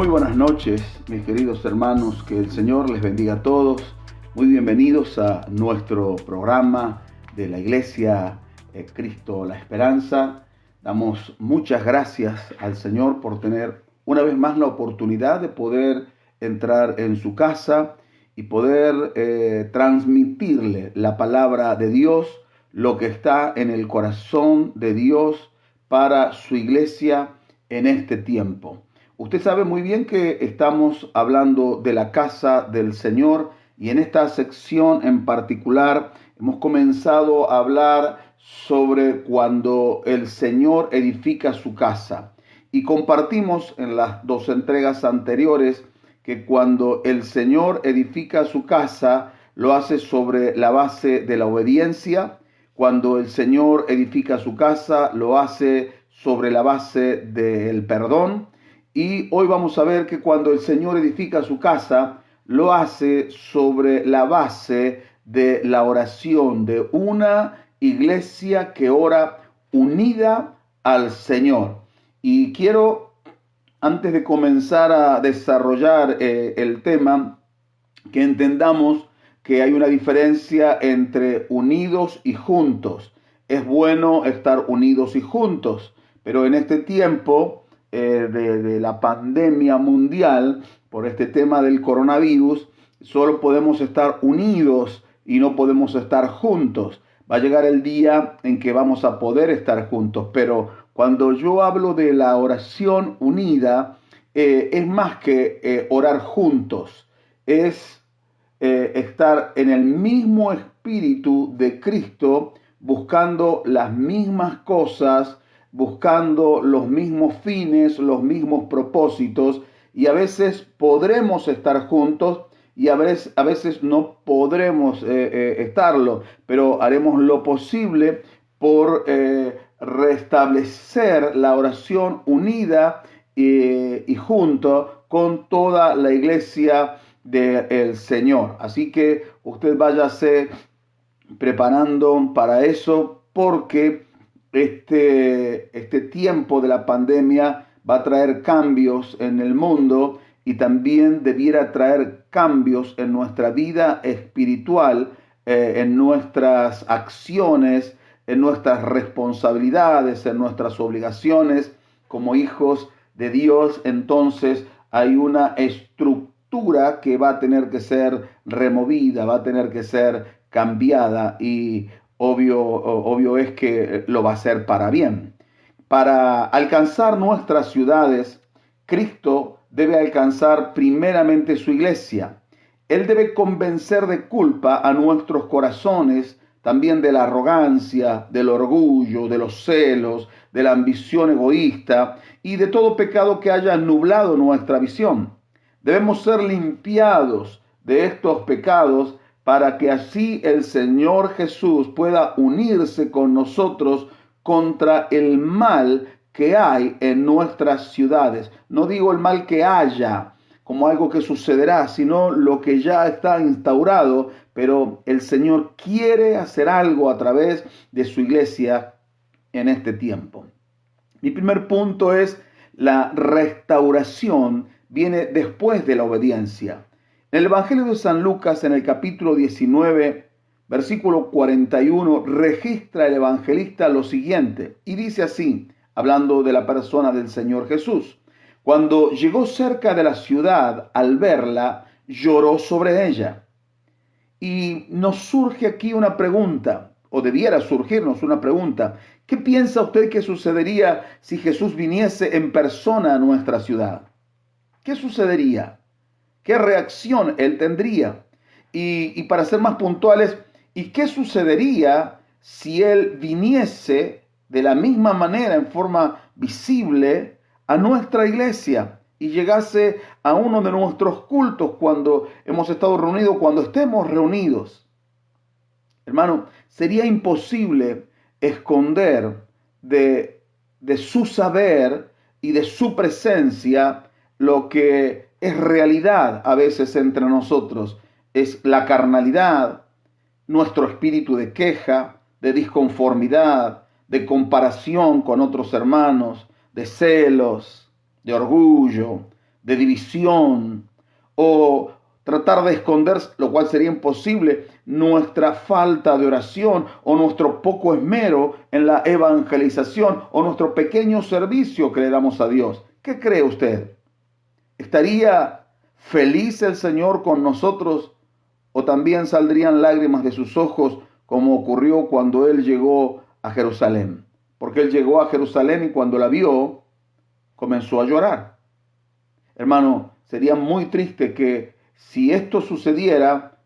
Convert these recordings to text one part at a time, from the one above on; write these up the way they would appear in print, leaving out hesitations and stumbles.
Muy buenas noches, mis queridos hermanos, que el Señor les bendiga a todos. Muy bienvenidos a nuestro programa de la Iglesia Cristo la Esperanza. Damos muchas gracias al Señor por tener una vez más la oportunidad de poder entrar en su casa y poder transmitirle la palabra de Dios, lo que está en el corazón de Dios para su iglesia en este tiempo. Usted sabe muy bien que estamos hablando de la casa del Señor y en esta sección en particular hemos comenzado a hablar sobre cuando el Señor edifica su casa. Y compartimos en las dos entregas anteriores que cuando el Señor edifica su casa, lo hace sobre la base de la obediencia. Cuando el Señor edifica su casa, lo hace sobre la base del perdón. Y hoy vamos a ver que cuando el Señor edifica su casa, lo hace sobre la base de la oración, de una iglesia que ora unida al Señor. Y quiero, antes de comenzar a desarrollar el tema, que entendamos que hay una diferencia entre unidos y juntos. Es bueno estar unidos y juntos, pero en este tiempo de la pandemia mundial, por este tema del coronavirus, solo podemos estar unidos y no podemos estar juntos. Va a llegar el día en que vamos a poder estar juntos, pero cuando yo hablo de la oración unida, es más que orar juntos, es estar en el mismo espíritu de Cristo, buscando las mismas cosas, buscando los mismos fines, los mismos propósitos, y a veces podremos estar juntos y a veces no podremos estarlo, pero haremos lo posible por restablecer la oración unida y junto con toda la iglesia del Señor. Así que usted váyase preparando para eso, porque este tiempo de la pandemia va a traer cambios en el mundo y también debiera traer cambios en nuestra vida espiritual, en nuestras acciones, en nuestras responsabilidades, en nuestras obligaciones como hijos de Dios. Entonces hay una estructura que va a tener que ser removida, va a tener que ser cambiada, y obvio es que lo va a hacer para bien. Para alcanzar nuestras ciudades, Cristo debe alcanzar primeramente su iglesia. Él debe convencer de culpa a nuestros corazones, también de la arrogancia, del orgullo, de los celos, de la ambición egoísta y de todo pecado que haya nublado nuestra visión. Debemos ser limpiados de estos pecados para que así el Señor Jesús pueda unirse con nosotros contra el mal que hay en nuestras ciudades. No digo el mal que haya como algo que sucederá, sino lo que ya está instaurado, pero el Señor quiere hacer algo a través de su iglesia en este tiempo. Mi primer punto es: la restauración viene después de la obediencia. En el Evangelio de San Lucas, en el capítulo 19, versículo 41, registra el evangelista lo siguiente, y dice así, hablando de la persona del Señor Jesús: cuando llegó cerca de la ciudad, al verla, lloró sobre ella. Y nos surge aquí una pregunta, o debiera surgirnos una pregunta: ¿qué piensa usted que sucedería si Jesús viniese en persona a nuestra ciudad? ¿Qué sucedería? ¿Qué reacción él tendría? Y para ser más puntuales, ¿y qué sucedería si él viniese de la misma manera, en forma visible, a nuestra iglesia y llegase a uno de nuestros cultos cuando hemos estado reunidos, cuando estemos reunidos? Hermano, sería imposible esconder de su saber y de su presencia lo que es realidad a veces entre nosotros. Es la carnalidad, nuestro espíritu de queja, de disconformidad, de comparación con otros hermanos, de celos, de orgullo, de división o tratar de esconder, lo cual sería imposible, nuestra falta de oración o nuestro poco esmero en la evangelización o nuestro pequeño servicio que le damos a Dios. ¿Qué cree usted? ¿Estaría feliz el Señor con nosotros o también saldrían lágrimas de sus ojos como ocurrió cuando Él llegó a Jerusalén? Porque Él llegó a Jerusalén y cuando la vio comenzó a llorar. Hermano, sería muy triste que si esto sucediera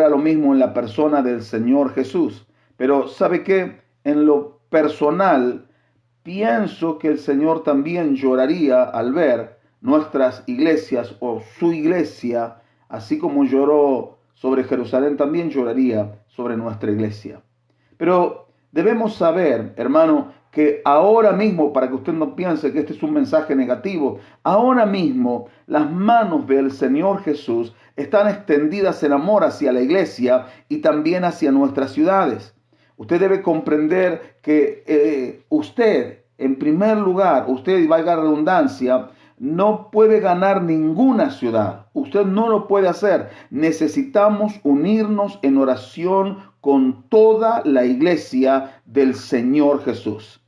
lo mismo en la persona del Señor Jesús. Pero ¿sabe qué? En lo personal, pienso que el Señor también lloraría al ver nuestras iglesias o su iglesia, así como lloró sobre Jerusalén, también lloraría sobre nuestra iglesia. Pero debemos saber, hermano, que ahora mismo, para que usted no piense que este es un mensaje negativo, ahora mismo las manos del Señor Jesús están extendidas en amor hacia la iglesia y también hacia nuestras ciudades. Usted debe comprender que usted, en primer lugar, usted, y valga la redundancia, no puede ganar ninguna ciudad. Usted no lo puede hacer. Necesitamos unirnos en oración con toda la iglesia del Señor Jesús.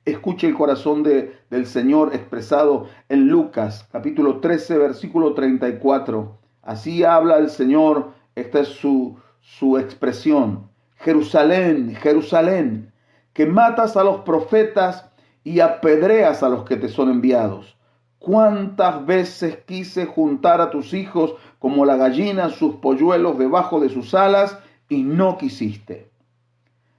Escuche el corazón del Señor expresado en Lucas, capítulo 13, versículo 34. Así habla el Señor, esta es su expresión. Jerusalén, Jerusalén, que matas a los profetas y apedreas a los que te son enviados. ¿Cuántas veces quise juntar a tus hijos como la gallina sus polluelos debajo de sus alas y no quisiste?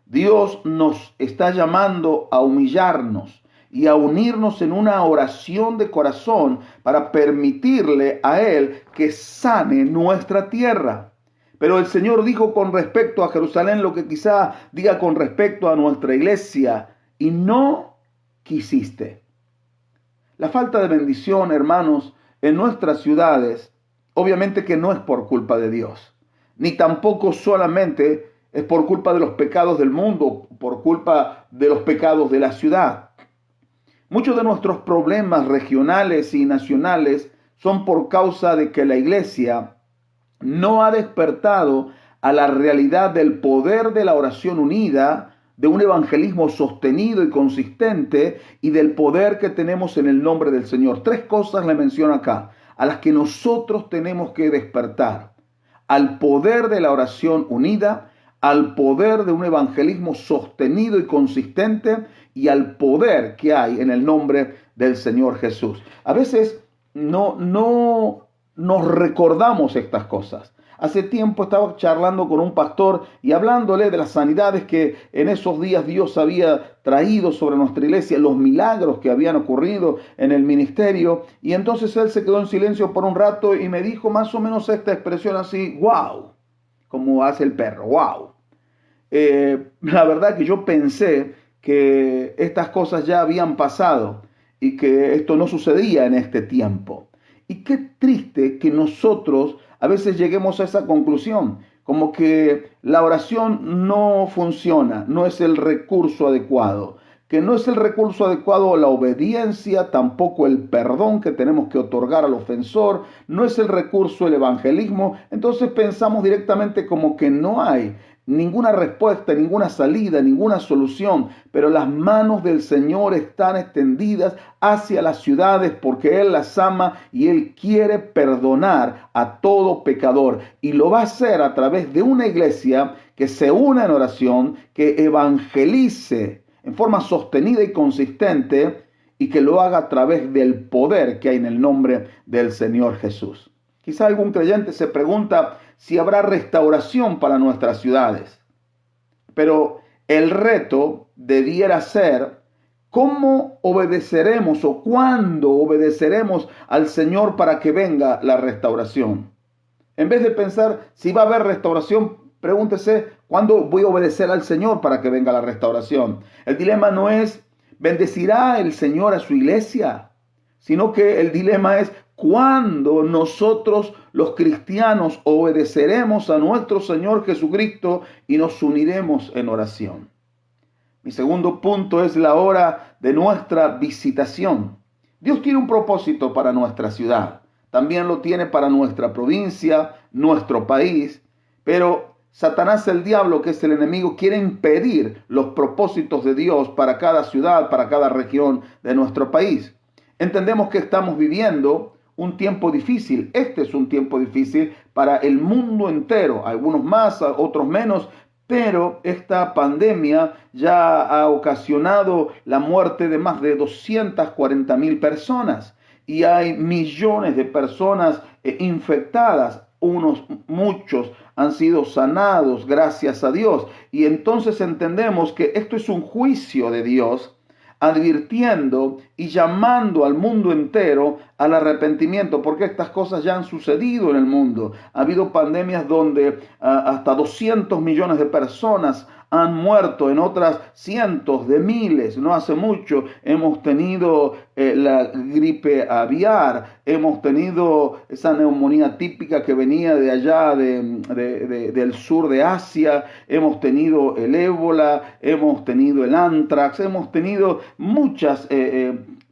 Dios nos está llamando a humillarnos y a unirnos en una oración de corazón para permitirle a Él que sane nuestra tierra. Pero el Señor dijo con respecto a Jerusalén lo que quizá diga con respecto a nuestra iglesia, y no quisiste. La falta de bendición, hermanos, en nuestras ciudades, obviamente que no es por culpa de Dios, ni tampoco solamente es por culpa de los pecados del mundo, por culpa de los pecados de la ciudad. Muchos de nuestros problemas regionales y nacionales son por causa de que la iglesia no ha despertado a la realidad del poder de la oración unida, de un evangelismo sostenido y consistente y del poder que tenemos en el nombre del Señor. Tres cosas le menciono acá, a las que nosotros tenemos que despertar: al poder de la oración unida, al poder de un evangelismo sostenido y consistente y al poder que hay en el nombre del Señor Jesús. A veces no nos recordamos estas cosas. Hace tiempo estaba charlando con un pastor y hablándole de las sanidades que en esos días Dios había traído sobre nuestra iglesia, los milagros que habían ocurrido en el ministerio. Y entonces él se quedó en silencio por un rato y me dijo más o menos esta expresión así: wow, como hace el perro, wow. La verdad que yo pensé que estas cosas ya habían pasado y que esto no sucedía en este tiempo. Y qué triste que nosotros a veces lleguemos a esa conclusión, como que la oración no funciona, no es el recurso adecuado, que no es el recurso adecuado la obediencia, tampoco el perdón que tenemos que otorgar al ofensor, no es el recurso el evangelismo. Entonces pensamos directamente como que no hay ninguna respuesta, ninguna salida, ninguna solución, pero las manos del Señor están extendidas hacia las ciudades porque Él las ama y Él quiere perdonar a todo pecador, y lo va a hacer a través de una iglesia que se una en oración, que evangelice en forma sostenida y consistente y que lo haga a través del poder que hay en el nombre del Señor Jesús. Quizá algún creyente se pregunta si habrá restauración para nuestras ciudades. Pero el reto debiera ser cómo obedeceremos o cuándo obedeceremos al Señor para que venga la restauración. En vez de pensar si va a haber restauración, pregúntese cuándo voy a obedecer al Señor para que venga la restauración. El dilema no es ¿bendecirá el Señor a su iglesia?, sino que el dilema es cuándo nosotros los cristianos obedeceremos a nuestro Señor Jesucristo y nos uniremos en oración. Mi segundo punto es la hora de nuestra visitación. Dios tiene un propósito para nuestra ciudad. también lo tiene para nuestra provincia, nuestro país, pero Satanás, el diablo, que es el enemigo, quiere impedir los propósitos de Dios para cada ciudad, para cada región de nuestro país. Entendemos que estamos viviendo un tiempo difícil. Este es un tiempo difícil para el mundo entero, algunos más, otros menos, pero esta pandemia ya ha ocasionado la muerte de más de 240.000 personas y hay millones de personas infectadas. Muchos han sido sanados, gracias a Dios. Y entonces entendemos que esto es un juicio de Dios, advirtiendo y llamando al mundo entero al arrepentimiento, porque estas cosas ya han sucedido en el mundo. Ha habido pandemias donde hasta 200 millones de personas han muerto, en otras cientos de miles. No hace mucho hemos tenido la gripe aviar, hemos tenido esa neumonía típica que venía de allá del sur de Asia, hemos tenido el ébola, hemos tenido el antrax, hemos tenido muchas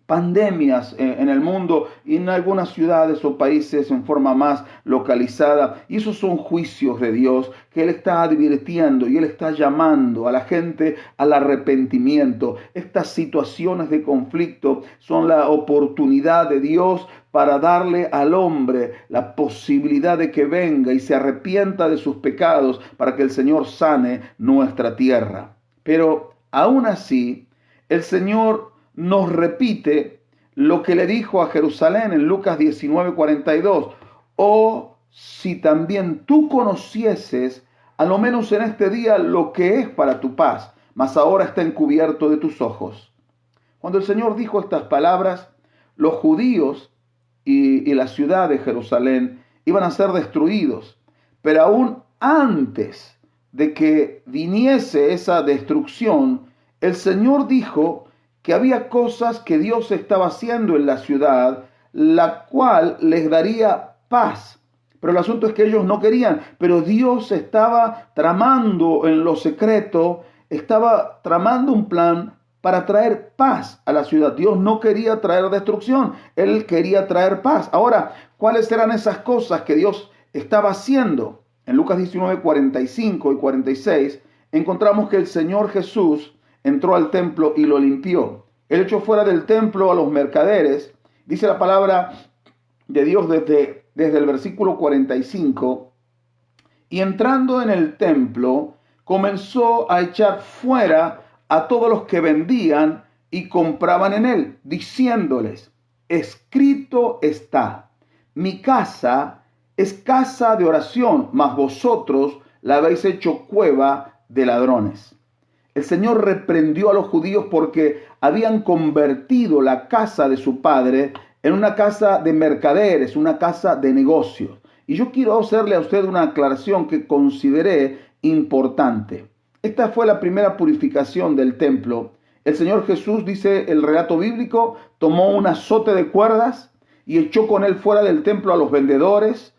pandemias en el mundo y en algunas ciudades o países en forma más localizada. Y esos son juicios de Dios que Él está advirtiendo y Él está llamando a la gente al arrepentimiento. Estas situaciones de conflicto son la oportunidad de Dios para darle al hombre la posibilidad de que venga y se arrepienta de sus pecados para que el Señor sane nuestra tierra. Pero aún así, el Señor nos repite lo que le dijo a Jerusalén en Lucas 19:42. Oh, si también tú conocieses, a lo menos en este día, lo que es para tu paz, mas ahora está encubierto de tus ojos. Cuando el Señor dijo estas palabras, los judíos y la ciudad de Jerusalén iban a ser destruidos. Pero aún antes de que viniese esa destrucción, el Señor dijo que había cosas que Dios estaba haciendo en la ciudad, la cual les daría paz. Pero el asunto es que ellos no querían, pero Dios estaba tramando en lo secreto, estaba tramando un plan para traer paz a la ciudad. Dios no quería traer destrucción, Él quería traer paz. Ahora, ¿cuáles eran esas cosas que Dios estaba haciendo? En Lucas 19, 45 y 46, encontramos que el Señor Jesús entró al templo y lo limpió. Él echó fuera del templo a los mercaderes. Dice la palabra de Dios desde el versículo 45. Y entrando en el templo, comenzó a echar fuera a todos los que vendían y compraban en él, diciéndoles: escrito está, mi casa es casa de oración, mas vosotros la habéis hecho cueva de ladrones. El Señor reprendió a los judíos porque habían convertido la casa de su padre en una casa de mercaderes, una casa de negocios. Y yo quiero hacerle a usted una aclaración que consideré importante. Esta fue la primera purificación del templo. El Señor Jesús, dice el relato bíblico, tomó un azote de cuerdas y echó con él fuera del templo a los vendedores,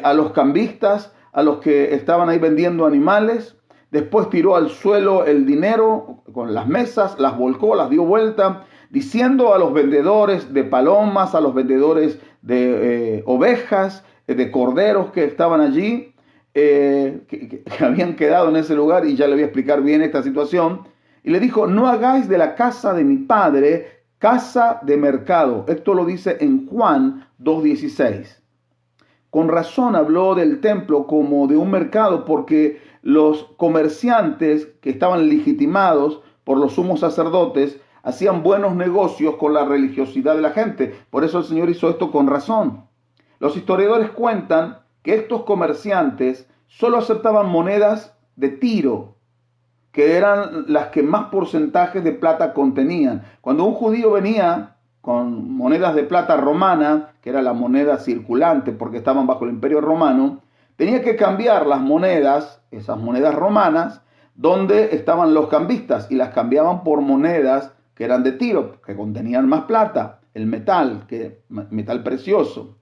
a los cambistas, a los que estaban ahí vendiendo animales. Después tiró al suelo el dinero con las mesas, las volcó, las dio vuelta, diciendo a los vendedores de palomas, a los vendedores de ovejas, de corderos que estaban allí, que habían quedado en ese lugar, y ya le voy a explicar bien esta situación, y le dijo: no hagáis de la casa de mi padre casa de mercado. Esto lo dice en Juan 2:16. Con razón habló del templo como de un mercado, porque los comerciantes que estaban legitimados por los sumos sacerdotes hacían buenos negocios con la religiosidad de la gente. Por eso el Señor hizo esto con razón. Los historiadores cuentan que estos comerciantes solo aceptaban monedas de Tiro, que eran las que más porcentajes de plata contenían. Cuando un judío venía con monedas de plata romana, que era la moneda circulante porque estaban bajo el imperio romano, tenía que cambiar las monedas, esas monedas romanas, donde estaban los cambistas, y las cambiaban por monedas que eran de Tiro, que contenían más plata, el metal, metal precioso.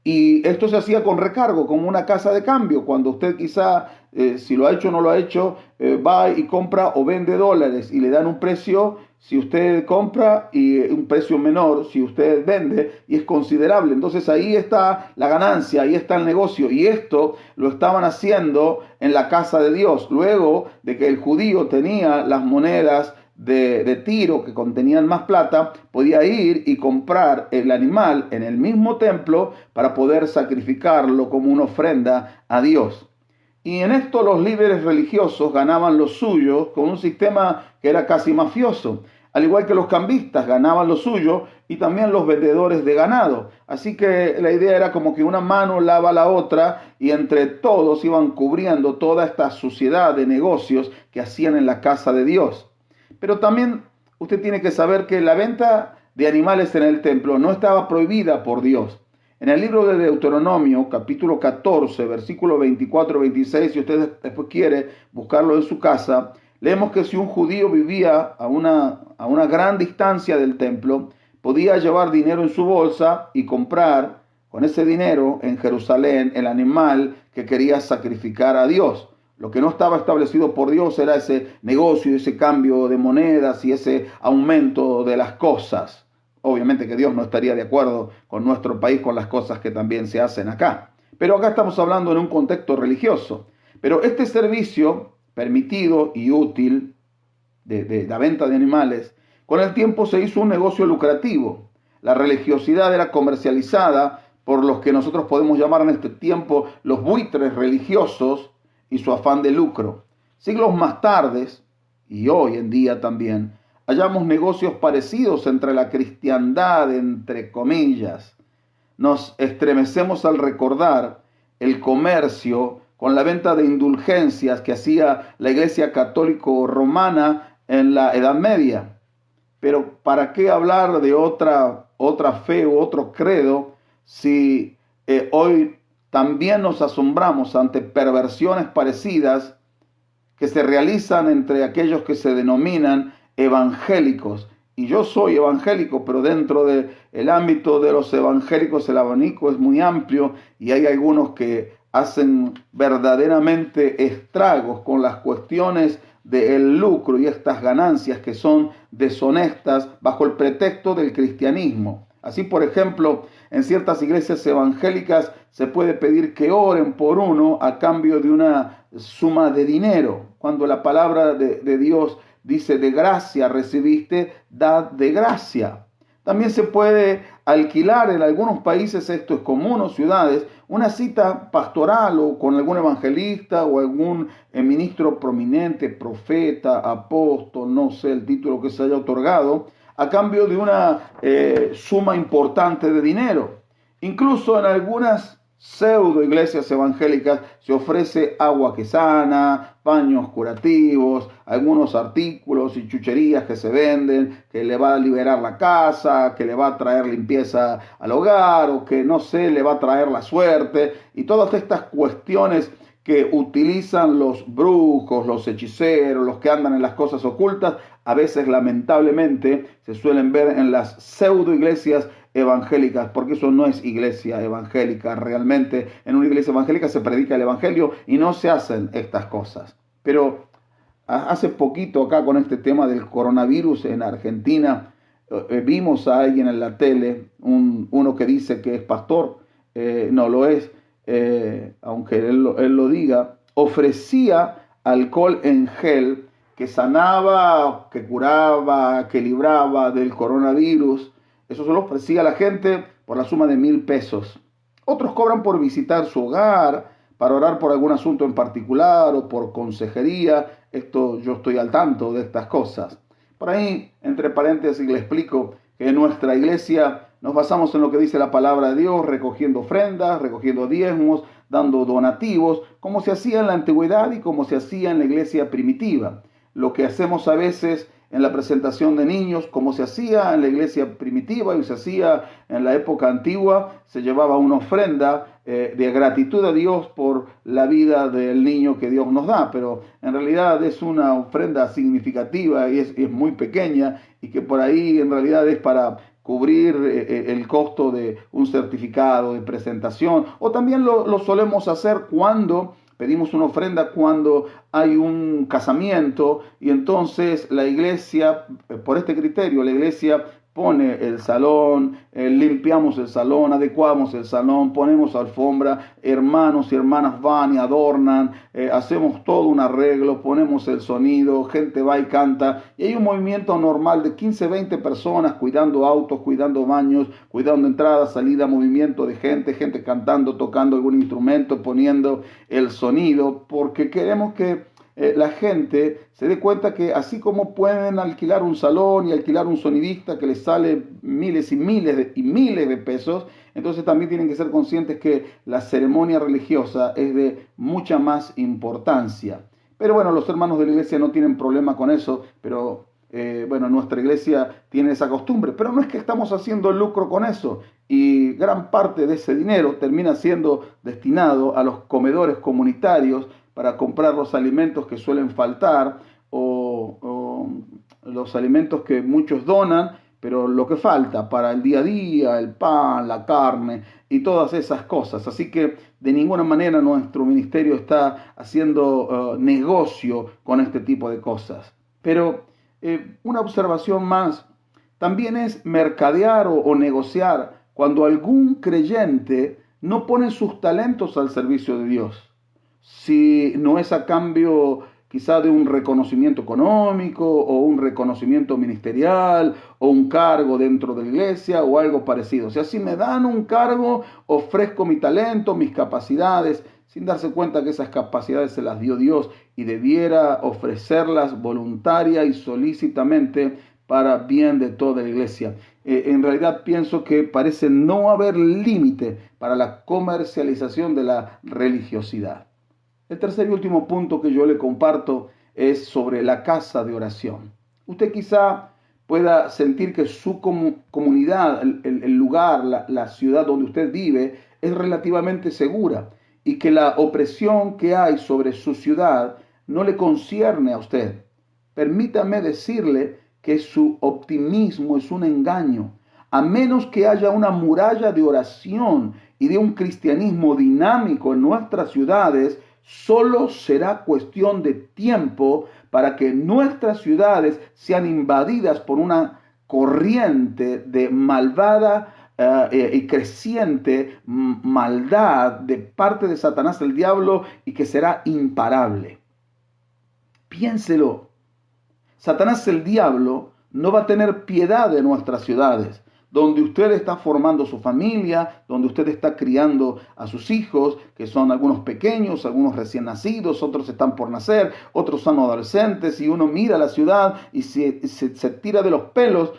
Y esto se hacía con recargo, como una casa de cambio. Cuando usted quizá, si lo ha hecho o no lo ha hecho, va y compra o vende dólares y le dan un precio si usted compra y un precio menor si usted vende, y es considerable. Entonces ahí está la ganancia, ahí está el negocio. Y esto lo estaban haciendo en la casa de Dios. Luego de que el judío tenía las monedas de Tiro que contenían más plata, podía ir y comprar el animal en el mismo templo para poder sacrificarlo como una ofrenda a Dios. Y en esto los líderes religiosos ganaban lo suyo con un sistema que era casi mafioso, al igual que los cambistas ganaban lo suyo y también los vendedores de ganado. Así que la idea era como que una mano lava la otra y entre todos iban cubriendo toda esta suciedad de negocios que hacían en la casa de Dios. Pero también usted tiene que saber que la venta de animales en el templo no estaba prohibida por Dios. En el libro de Deuteronomio, capítulo 14, versículo 24-26, si usted después quiere buscarlo en su casa, leemos que si un judío vivía a una gran distancia del templo, podía llevar dinero en su bolsa y comprar con ese dinero en Jerusalén el animal que quería sacrificar a Dios. Lo que no estaba establecido por Dios era ese negocio, ese cambio de monedas y ese aumento de las cosas. Obviamente que Dios no estaría de acuerdo con nuestro país, con las cosas que también se hacen acá. Pero acá estamos hablando en un contexto religioso. Pero este servicio permitido y útil de la venta de animales, con el tiempo se hizo un negocio lucrativo. La religiosidad era comercializada por los que nosotros podemos llamar en este tiempo los buitres religiosos y su afán de lucro. Siglos más tarde, y hoy en día también, hallamos negocios parecidos entre la cristiandad, entre comillas. Nos estremecemos al recordar el comercio con la venta de indulgencias que hacía la Iglesia Católico Romana en la Edad Media. Pero ¿para qué hablar de otra fe u otro credo si hoy también nos asombramos ante perversiones parecidas que se realizan entre aquellos que se denominan evangélicos? Y yo soy evangélico, pero dentro del ámbito de los evangélicos el abanico es muy amplio y hay algunos que hacen verdaderamente estragos con las cuestiones del lucro y estas ganancias que son deshonestas bajo el pretexto del cristianismo. Así, por ejemplo, en ciertas iglesias evangélicas se puede pedir que oren por uno a cambio de una suma de dinero, cuando la palabra de Dios dice: de gracia recibiste, dad de gracia. También se puede alquilar en algunos países, esto es común, o ciudades, una cita pastoral o con algún evangelista o algún ministro prominente, profeta, apóstol, no sé el título que se haya otorgado, a cambio de una suma importante de dinero. Incluso en algunas pseudo iglesias evangélicas se ofrece agua que sana, paños curativos, algunos artículos y chucherías que se venden, que le va a liberar la casa, que le va a traer limpieza al hogar, o que no sé, le va a traer la suerte, y todas estas cuestiones que utilizan los brujos, los hechiceros, los que andan en las cosas ocultas, a veces lamentablemente se suelen ver en las pseudo iglesias evangélicas, porque eso no es iglesia evangélica. Realmente en una iglesia evangélica se predica el evangelio y no se hacen estas cosas. Pero hace poquito acá con este tema del coronavirus en Argentina, vimos a alguien en la tele, uno que dice que es pastor, no lo es, aunque él lo diga, ofrecía alcohol en gel que sanaba, que curaba, que libraba del coronavirus. Eso se lo ofrecía a la gente por la suma de 1.000 pesos. Otros cobran por visitar su hogar, para orar por algún asunto en particular o por consejería. Esto yo estoy al tanto de estas cosas. Por ahí, entre paréntesis, le explico que en nuestra iglesia nos basamos en lo que dice la palabra de Dios, recogiendo ofrendas, recogiendo diezmos, dando donativos, como se hacía en la antigüedad y como se hacía en la iglesia primitiva. Lo que hacemos a veces en la presentación de niños, como se hacía en la iglesia primitiva y se hacía en la época antigua, se llevaba una ofrenda de gratitud a Dios por la vida del niño que Dios nos da, pero en realidad es una ofrenda significativa y es muy pequeña, y que por ahí en realidad es para cubrir el costo de un certificado de presentación, o también lo solemos hacer cuando pedimos una ofrenda, cuando hay un casamiento, y entonces la iglesia, por este criterio, la iglesia pone el salón, limpiamos el salón, adecuamos el salón, ponemos alfombra, hermanos y hermanas van y adornan, hacemos todo un arreglo, ponemos el sonido, gente va y canta, y hay un movimiento normal de 15, 20 personas cuidando autos, cuidando baños, cuidando entrada, salida, movimiento de gente, gente cantando, tocando algún instrumento, poniendo el sonido, porque queremos que la gente se dé cuenta que así como pueden alquilar un salón y alquilar un sonidista que les sale miles y miles de pesos, entonces también tienen que ser conscientes que la ceremonia religiosa es de mucha más importancia. Pero bueno, los hermanos de la iglesia no tienen problema con eso, pero bueno, nuestra iglesia tiene esa costumbre, pero no es que estamos haciendo lucro con eso, y gran parte de ese dinero termina siendo destinado a los comedores comunitarios para comprar los alimentos que suelen faltar, o los alimentos que muchos donan, pero lo que falta para el día a día, el pan, la carne y todas esas cosas. Así que de ninguna manera nuestro ministerio está haciendo negocio con este tipo de cosas. Pero una observación más, también es mercadear o negociar cuando algún creyente no pone sus talentos al servicio de Dios, si no es a cambio quizá de un reconocimiento económico o un reconocimiento ministerial o un cargo dentro de la iglesia o algo parecido. O sea, si me dan un cargo, ofrezco mi talento, mis capacidades, sin darse cuenta que esas capacidades se las dio Dios y debiera ofrecerlas voluntaria y solícitamente para bien de toda la iglesia. En realidad pienso que parece no haber límite para la comercialización de la religiosidad. El tercer y último punto que yo le comparto es sobre la casa de oración. Usted quizá pueda sentir que su comunidad, el lugar, la ciudad donde usted vive es relativamente segura y que la opresión que hay sobre su ciudad no le concierne a usted. Permítame decirle que su optimismo es un engaño. A menos que haya una muralla de oración y de un cristianismo dinámico en nuestras ciudades, solo será cuestión de tiempo para que nuestras ciudades sean invadidas por una corriente de malvada y creciente maldad de parte de Satanás el diablo, y que será imparable. Piénselo. Satanás el diablo no va a tener piedad de nuestras ciudades, donde usted está formando su familia, donde usted está criando a sus hijos, que son algunos pequeños, algunos recién nacidos, otros están por nacer, otros son adolescentes, y uno mira la ciudad y se tira de los pelos.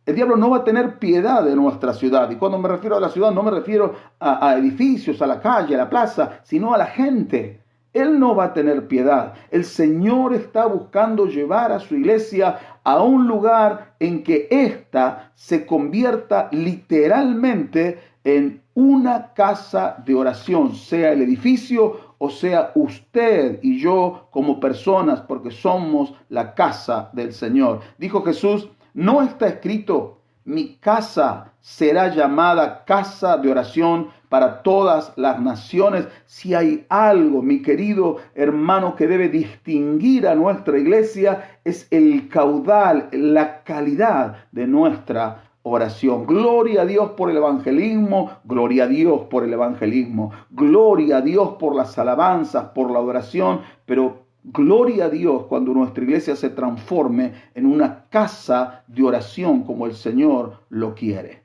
El diablo no va a tener piedad de nuestra ciudad. Y cuando me refiero a la ciudad, no me refiero a edificios, a la calle, a la plaza, sino a la gente. Él no va a tener piedad. El Señor está buscando llevar a su iglesia a un lugar en que ésta se convierta literalmente en una casa de oración, sea el edificio o sea usted y yo como personas, porque somos la casa del Señor. Dijo Jesús: no está escrito, mi casa será llamada casa de oración para todas las naciones. Si hay algo, mi querido hermano, que debe distinguir a nuestra iglesia, es el caudal, la calidad de nuestra oración. Gloria a Dios por el evangelismo, gloria a Dios por el evangelismo, gloria a Dios por las alabanzas, por la adoración, pero gloria a Dios cuando nuestra iglesia se transforme en una casa de oración como el Señor lo quiere.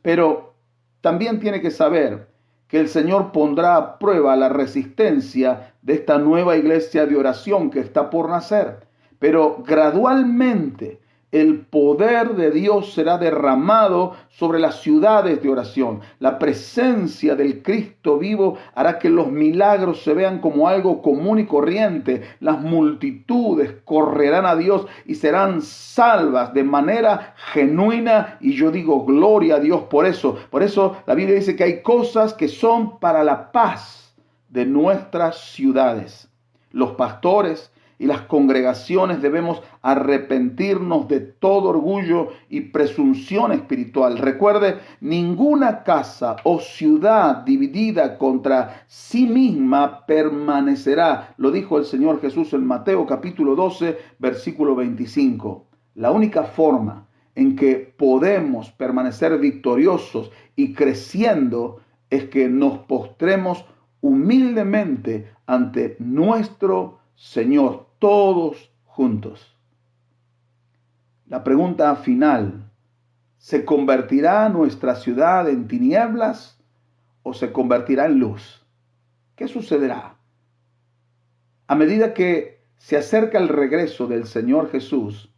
Pero también tiene que saber que el Señor pondrá a prueba la resistencia de esta nueva iglesia de oración que está por nacer. Pero gradualmente el poder de Dios será derramado sobre las ciudades de oración. La presencia del Cristo vivo hará que los milagros se vean como algo común y corriente. Las multitudes correrán a Dios y serán salvas de manera genuina. Y yo digo gloria a Dios por eso. Por eso la Biblia dice que hay cosas que son para la paz de nuestras ciudades. Los pastores y las congregaciones debemos arrepentirnos de todo orgullo y presunción espiritual. Recuerde, ninguna casa o ciudad dividida contra sí misma permanecerá. Lo dijo el Señor Jesús en Mateo capítulo 12, versículo 25. La única forma en que podemos permanecer victoriosos y creciendo es que nos postremos humildemente ante nuestro Señor, todos juntos. La pregunta final: ¿se convertirá nuestra ciudad en tinieblas o se convertirá en luz? ¿Qué sucederá? A medida que se acerca el regreso del Señor Jesús,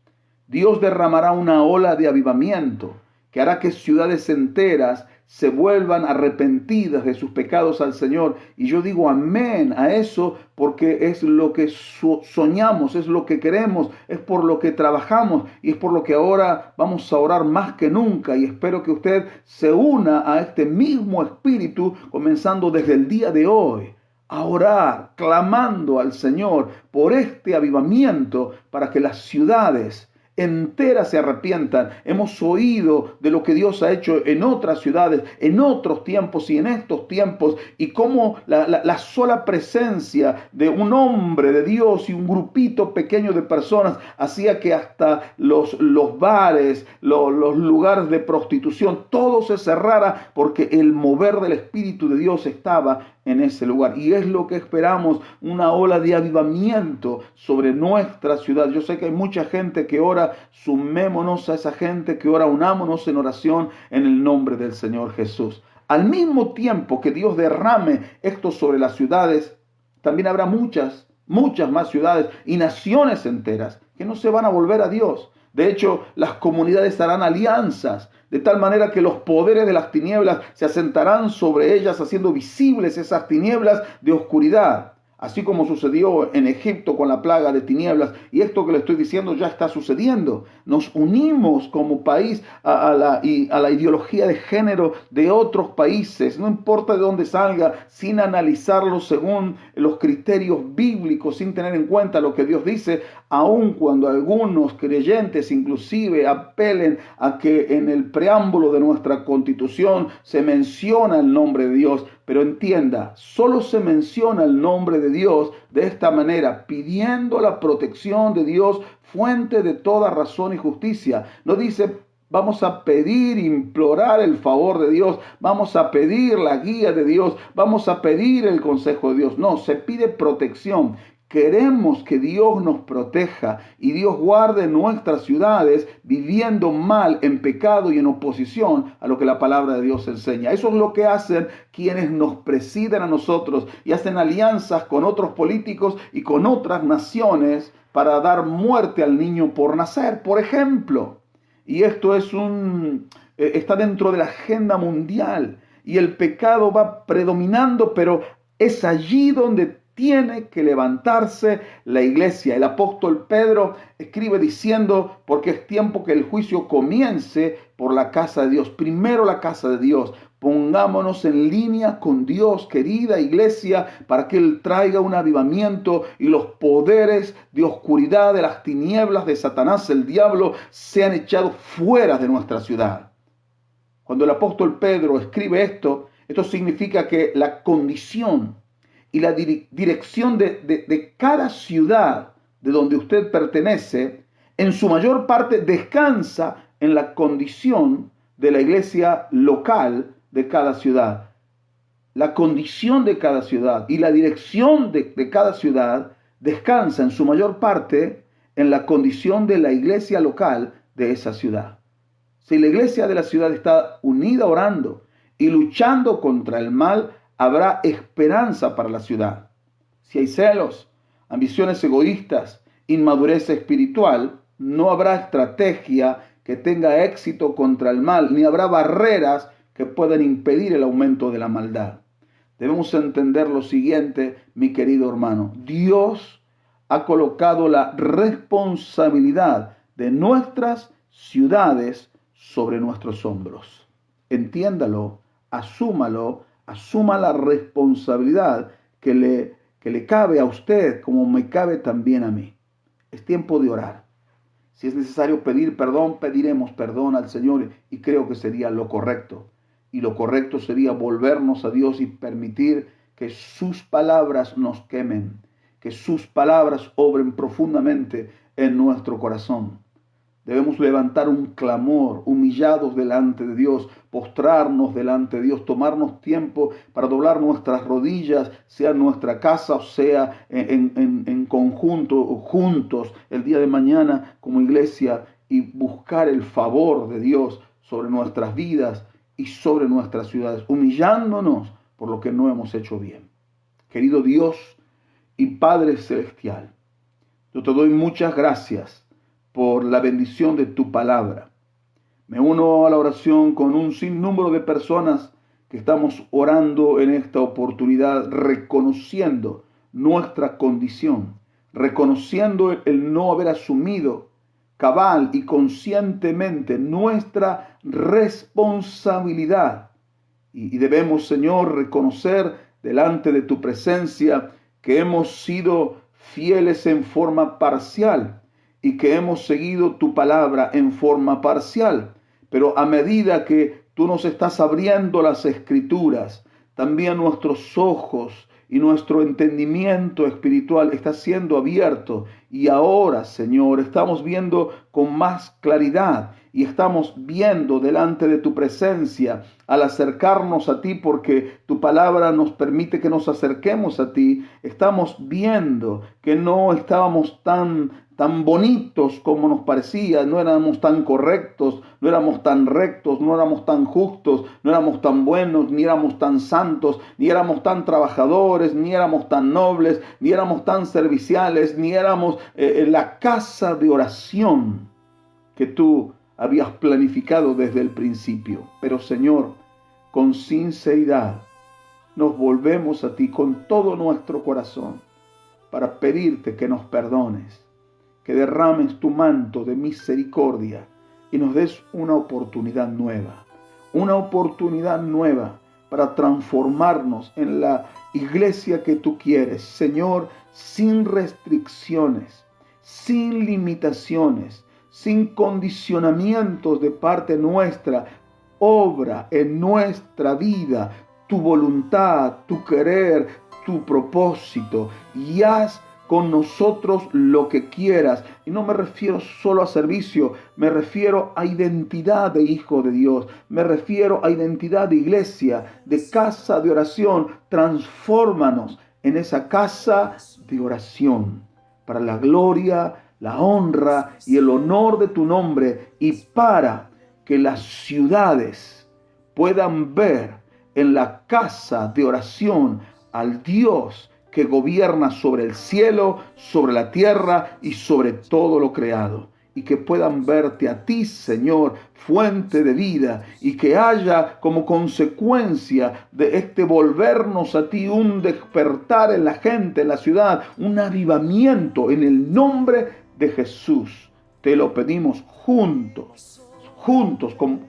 Dios derramará una ola de avivamiento que hará que ciudades enteras se vuelvan arrepentidas de sus pecados al Señor. Y yo digo amén a eso porque es lo que soñamos, es lo que queremos, es por lo que trabajamos y es por lo que ahora vamos a orar más que nunca. Y espero que usted se una a este mismo espíritu comenzando desde el día de hoy, a orar, clamando al Señor por este avivamiento para que las ciudades enteras se arrepientan. Hemos oído de lo que Dios ha hecho en otras ciudades, en otros tiempos y en estos tiempos, y cómo la sola presencia de un hombre de Dios y un grupito pequeño de personas hacía que hasta los bares, los lugares de prostitución, todo se cerrara porque el mover del Espíritu de Dios estaba en ese lugar. Y es lo que esperamos, una ola de avivamiento sobre nuestra ciudad. Yo sé que hay mucha gente que ora, sumémonos a esa gente que ora, unámonos en oración en el nombre del Señor Jesús. Al mismo tiempo que Dios derrame esto sobre las ciudades, también habrá muchas más ciudades y naciones enteras que no se van a volver a Dios. De hecho, las comunidades harán alianzas, de tal manera que los poderes de las tinieblas se asentarán sobre ellas, haciendo visibles esas tinieblas de oscuridad. Así como sucedió en Egipto con la plaga de tinieblas, y esto que le estoy diciendo ya está sucediendo. Nos unimos como país a la ideología de género de otros países, no importa de dónde salga, sin analizarlo según los criterios bíblicos, sin tener en cuenta lo que Dios dice, aun cuando algunos creyentes inclusive apelen a que en el preámbulo de nuestra Constitución se menciona el nombre de Dios. Pero entienda, solo se menciona el nombre de Dios de esta manera, pidiendo la protección de Dios, fuente de toda razón y justicia. No dice: vamos a pedir, implorar el favor de Dios, vamos a pedir la guía de Dios, vamos a pedir el consejo de Dios. No, se pide protección. Queremos que Dios nos proteja y Dios guarde nuestras ciudades viviendo mal, en pecado y en oposición a lo que la palabra de Dios enseña. Eso es lo que hacen quienes nos presiden a nosotros y hacen alianzas con otros políticos y con otras naciones para dar muerte al niño por nacer, por ejemplo. Y esto está dentro de la agenda mundial y el pecado va predominando, pero es allí donde tiene que levantarse la iglesia. El apóstol Pedro escribe diciendo: porque es tiempo que el juicio comience por la casa de Dios. Primero la casa de Dios. Pongámonos en línea con Dios, querida iglesia, para que Él traiga un avivamiento y los poderes de oscuridad, de las tinieblas de Satanás, el diablo, sean echados fuera de nuestra ciudad. Cuando el apóstol Pedro escribe esto significa que la condición y la dirección de cada ciudad de donde usted pertenece, en su mayor parte descansa en la condición de la iglesia local de cada ciudad. La condición de cada ciudad y la dirección de cada ciudad descansa en su mayor parte en la condición de la iglesia local de esa ciudad. Si la iglesia de la ciudad está unida orando y luchando contra el mal, habrá esperanza para la ciudad. Si hay celos, ambiciones egoístas, inmadurez espiritual, no habrá estrategia que tenga éxito contra el mal, ni habrá barreras que puedan impedir el aumento de la maldad. Debemos entender lo siguiente, mi querido hermano: Dios ha colocado la responsabilidad de nuestras ciudades sobre nuestros hombros. Entiéndalo, asúmalo, asuma la responsabilidad que le que le cabe a usted como me cabe también a mí. Es tiempo de orar. Si es necesario pedir perdón, pediremos perdón al Señor y creo que sería lo correcto. Y lo correcto sería volvernos a Dios y permitir que sus palabras nos quemen, que sus palabras obren profundamente en nuestro corazón. Debemos levantar un clamor, humillados delante de Dios, postrarnos delante de Dios, tomarnos tiempo para doblar nuestras rodillas, sea en nuestra casa o sea en conjunto o juntos el día de mañana como iglesia y buscar el favor de Dios sobre nuestras vidas y sobre nuestras ciudades, humillándonos por lo que no hemos hecho bien. Querido Dios y Padre Celestial, yo te doy muchas gracias por la bendición de tu palabra. Me uno a la oración con un sinnúmero de personas que estamos orando en esta oportunidad, reconociendo nuestra condición, reconociendo el no haber asumido cabal y conscientemente nuestra responsabilidad. Y debemos, Señor, reconocer delante de tu presencia que hemos sido fieles en forma parcial y que hemos seguido tu palabra en forma parcial. Pero a medida que tú nos estás abriendo las escrituras, también nuestros ojos y nuestro entendimiento espiritual está siendo abierto. Y ahora, Señor, estamos viendo con más claridad y estamos viendo delante de tu presencia al acercarnos a ti, porque tu palabra nos permite que nos acerquemos a ti. Estamos viendo que no estábamos tan bonitos como nos parecía, no éramos tan correctos, no éramos tan rectos, no éramos tan justos, no éramos tan buenos, ni éramos tan santos, ni éramos tan trabajadores, ni éramos tan nobles, ni éramos tan serviciales, ni éramos la casa de oración que tú habías planificado desde el principio. Pero Señor, con sinceridad, nos volvemos a ti con todo nuestro corazón para pedirte que nos perdones, que derrames tu manto de misericordia y nos des una oportunidad nueva para transformarnos en la iglesia que tú quieres, Señor, sin restricciones, sin limitaciones, sin condicionamientos de parte nuestra. Obra en nuestra vida tu voluntad, tu querer, tu propósito y haz con nosotros lo que quieras. Y no me refiero solo a servicio, me refiero a identidad de hijo de Dios, me refiero a identidad de iglesia, de casa de oración. Transfórmanos en esa casa de oración para la gloria, la honra y el honor de tu nombre, y para que las ciudades puedan ver en la casa de oración al Dios que gobierna sobre el cielo, sobre la tierra y sobre todo lo creado. Y que puedan verte a ti, Señor, fuente de vida, y que haya como consecuencia de este volvernos a ti un despertar en la gente, en la ciudad, un avivamiento en el nombre de Jesús. Te lo pedimos juntos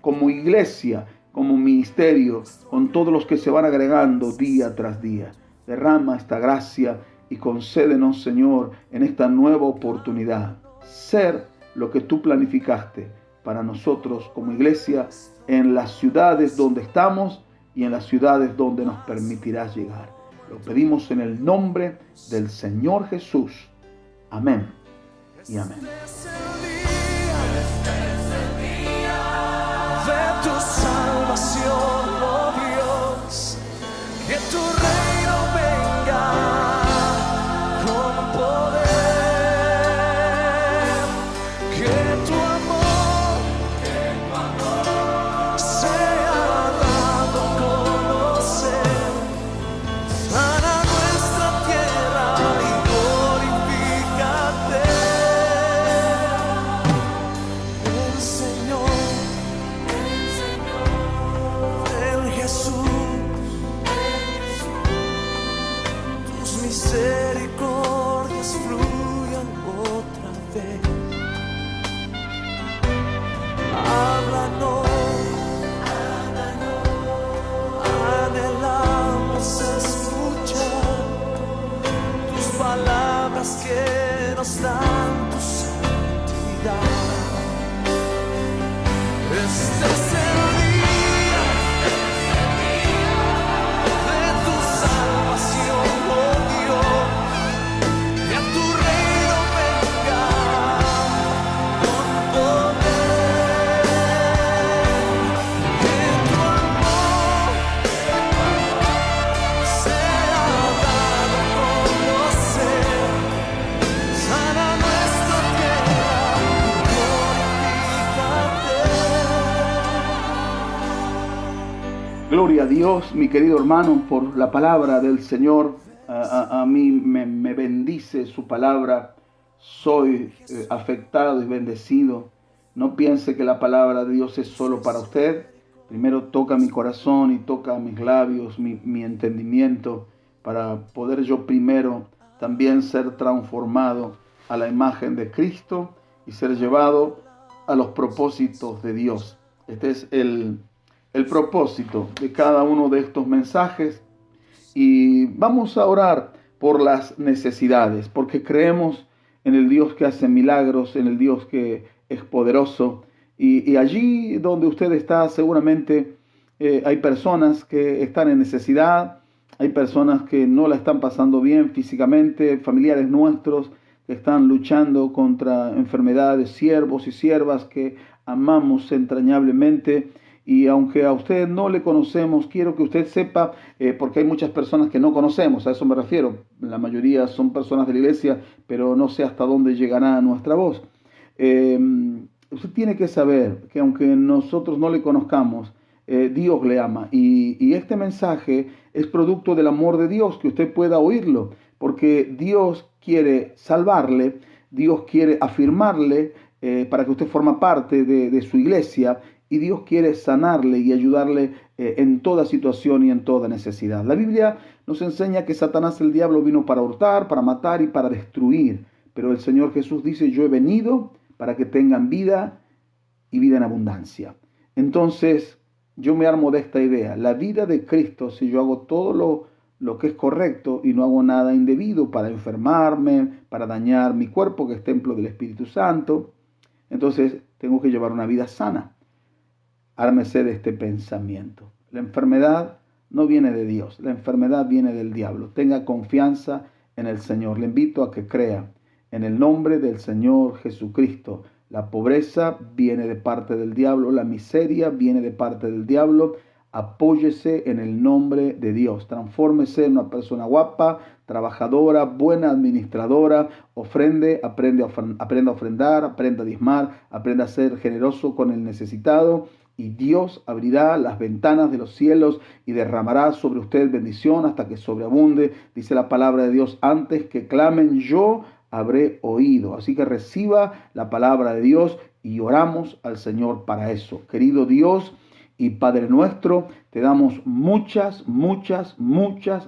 como iglesia, como ministerio, con todos los que se van agregando día tras día. Derrama esta gracia y concédenos, Señor, en esta nueva oportunidad, ser lo que tú planificaste para nosotros como iglesia en las ciudades donde estamos y en las ciudades donde nos permitirás llegar. Lo pedimos en el nombre del Señor Jesús. Amén y amén. De tu salvación, oh Dios, que tu reino venga con poder, que tu amor sea dado a conocer. Sana nuestra tierra y glorifícate. El Señor, Jesús, tus misericordias fluyan otra vez. Háblanos, anhelamos escuchar nos dan tu santidad. Este es el día de tu salvación, oh Dios, y a tu reino venga con poder. Que tu amor sea dado a conocer, sana nuestra tierra y glorifícate. Gloria a Dios, mi querido hermano, por la palabra del Señor. A mí me bendice su palabra. Soy afectado y bendecido. No piense que la palabra de Dios es solo para usted. Primero toca mi corazón y toca mis labios, mi entendimiento, para poder yo primero también ser transformado a la imagen de Cristo y ser llevado a los propósitos de Dios. Este es el propósito de cada uno de estos mensajes. Y vamos a orar por las necesidades, porque creemos en el Dios que hace milagros, en el Dios que es poderoso. Y allí donde usted está, seguramente hay personas que están en necesidad, hay personas que no la están pasando bien físicamente, familiares nuestros que están luchando contra enfermedades, siervos y siervas que amamos entrañablemente. Y aunque a usted no le conocemos, quiero que usted sepa, porque hay muchas personas que no conocemos, a eso me refiero. La mayoría son personas de la iglesia, pero no sé hasta dónde llegará nuestra voz. Usted tiene que saber que aunque nosotros no le conozcamos, Dios le ama. Y este mensaje es producto del amor de Dios, que usted pueda oírlo, porque Dios quiere salvarle, Dios quiere afirmarle para que usted forma parte de su iglesia. Y Dios quiere sanarle y ayudarle en toda situación y en toda necesidad. La Biblia nos enseña que Satanás, el diablo, vino para hurtar, para matar y para destruir. Pero el Señor Jesús dice, yo he venido para que tengan vida y vida en abundancia. Entonces, yo me armo de esta idea. La vida de Cristo, si yo hago todo lo que es correcto y no hago nada indebido para enfermarme, para dañar mi cuerpo, que es templo del Espíritu Santo, entonces tengo que llevar una vida sana. Ármese de este pensamiento. La enfermedad no viene de Dios, la enfermedad viene del diablo. Tenga confianza en el Señor. Le invito a que crea en el nombre del Señor Jesucristo. La pobreza viene de parte del diablo, la miseria viene de parte del diablo. Apóyese en el nombre de Dios. Transfórmese en una persona guapa, trabajadora, buena administradora. Aprenda a ofrendar, aprenda a diezmar, aprenda a ser generoso con el necesitado. Y Dios abrirá las ventanas de los cielos y derramará sobre usted bendición hasta que sobreabunde. Dice la palabra de Dios, antes que clamen yo habré oído. Así que reciba la palabra de Dios y oramos al Señor para eso. Querido Dios y Padre nuestro, te damos muchas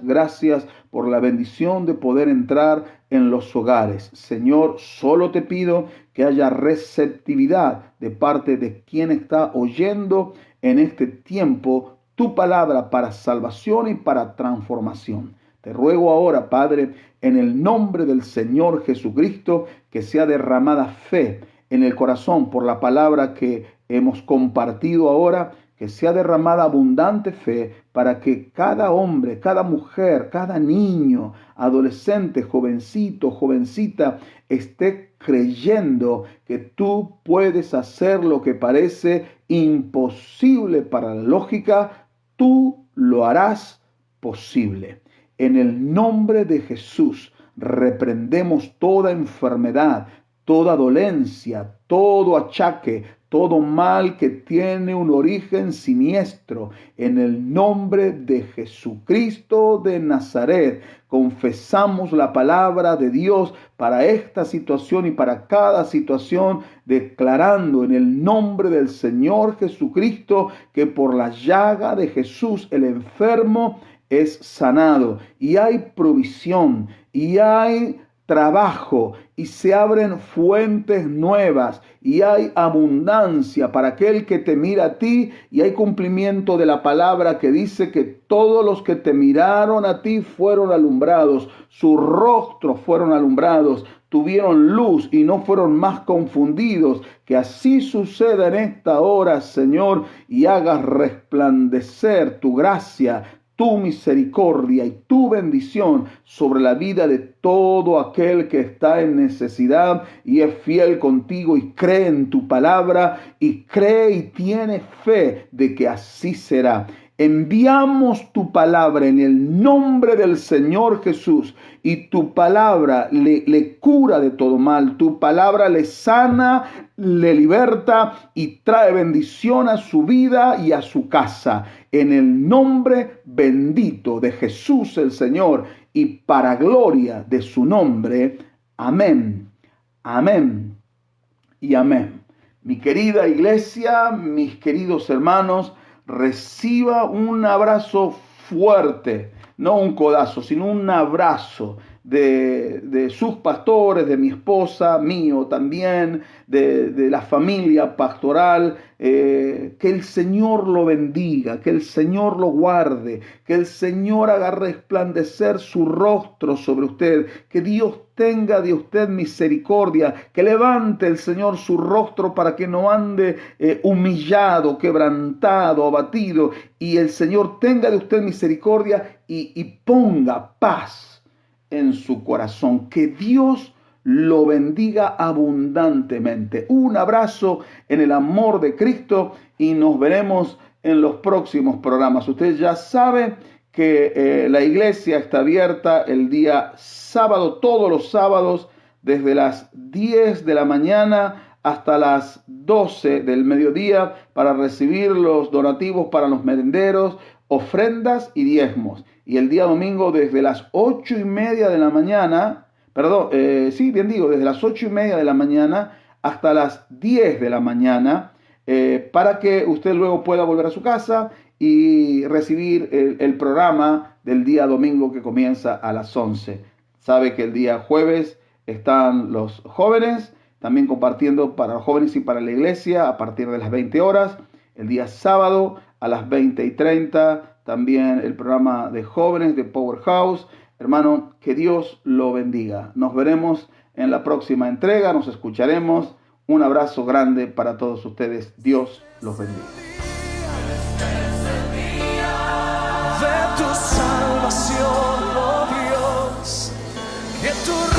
gracias por la bendición de poder entrar en los hogares. Señor, solo te pido que haya receptividad de parte de quien está oyendo en este tiempo tu palabra para salvación y para transformación. Te ruego ahora, Padre, en el nombre del Señor Jesucristo, que sea derramada fe en el corazón por la palabra que hemos compartido ahora, que sea derramada abundante fe para que cada hombre, cada mujer, cada niño, adolescente, jovencito, jovencita, esté creyendo que tú puedes hacer lo que parece imposible para la lógica, tú lo harás posible. En el nombre de Jesús, reprendemos toda enfermedad, toda dolencia, todo achaque, todo mal que tiene un origen siniestro. En el nombre de Jesucristo de Nazaret, confesamos la palabra de Dios para esta situación y para cada situación, declarando en el nombre del Señor Jesucristo que por la llaga de Jesús el enfermo es sanado y hay provisión y hay trabajo y se abren fuentes nuevas y hay abundancia para aquel que te mira a ti, y hay cumplimiento de la palabra que dice que todos los que te miraron a ti fueron alumbrados, sus rostros fueron alumbrados, tuvieron luz y no fueron más confundidos. Que así suceda en esta hora, Señor, y hagas resplandecer tu gracia, tu misericordia y tu bendición sobre la vida de todo aquel que está en necesidad y es fiel contigo y cree en tu palabra y cree y tiene fe de que así será. Enviamos tu palabra en el nombre del Señor Jesús, y tu palabra le cura de todo mal, tu palabra le sana, le liberta y trae bendición a su vida y a su casa. En el nombre bendito de Jesús el Señor y para gloria de su nombre. Amén, amén y amén. Mi querida iglesia, mis queridos hermanos, reciba un abrazo fuerte, no un codazo, sino un abrazo de sus pastores, de mi esposa, mío también, de la familia pastoral. Que el Señor lo bendiga, que el Señor lo guarde, que el Señor haga resplandecer su rostro sobre usted, que Dios tenga de usted misericordia, que levante el Señor su rostro para que no ande humillado, quebrantado, abatido, y el Señor tenga de usted misericordia y ponga paz en su corazón. Que Dios lo bendiga abundantemente. Un abrazo en el amor de Cristo y nos veremos en los próximos programas. Usted ya sabe que la iglesia está abierta el día sábado, todos los sábados, desde las 10 de la mañana hasta las 12 del mediodía, para recibir los donativos para los merenderos, ofrendas y diezmos. Y el día domingo desde las 8:30 de la mañana, desde las 8:30 de la mañana hasta las 10 de la mañana, para que usted luego pueda volver a su casa y recibir el programa del día domingo, que comienza a las 11. Sabe que el día jueves están los jóvenes, también compartiendo para los jóvenes y para la iglesia a partir de las 20 horas. El día sábado a las 20:30 también el programa de jóvenes de Powerhouse. Hermano, que Dios lo bendiga. Nos veremos en la próxima entrega, nos escucharemos. Un abrazo grande para todos ustedes. Dios los bendiga. De tu salvación, oh Dios, que tu